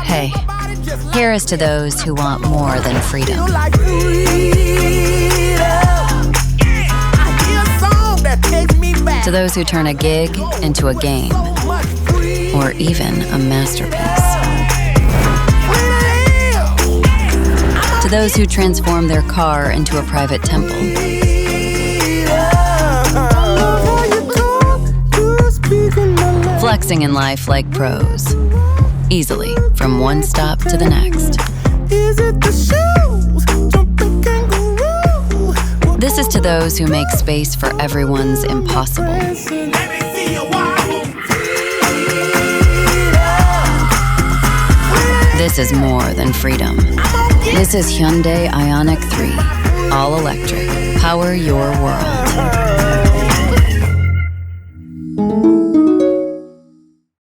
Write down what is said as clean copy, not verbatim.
Hey, here is to those who want more than freedom. To those who turn a gig into a game, or even a masterpiece. To those who transform their car into a private temple. Flexing in life like pros, easily from one stop to the next. This is to those who make space for everyone's impossible. This is more than freedom. This is Hyundai IONIQ 3, all electric. Power your world.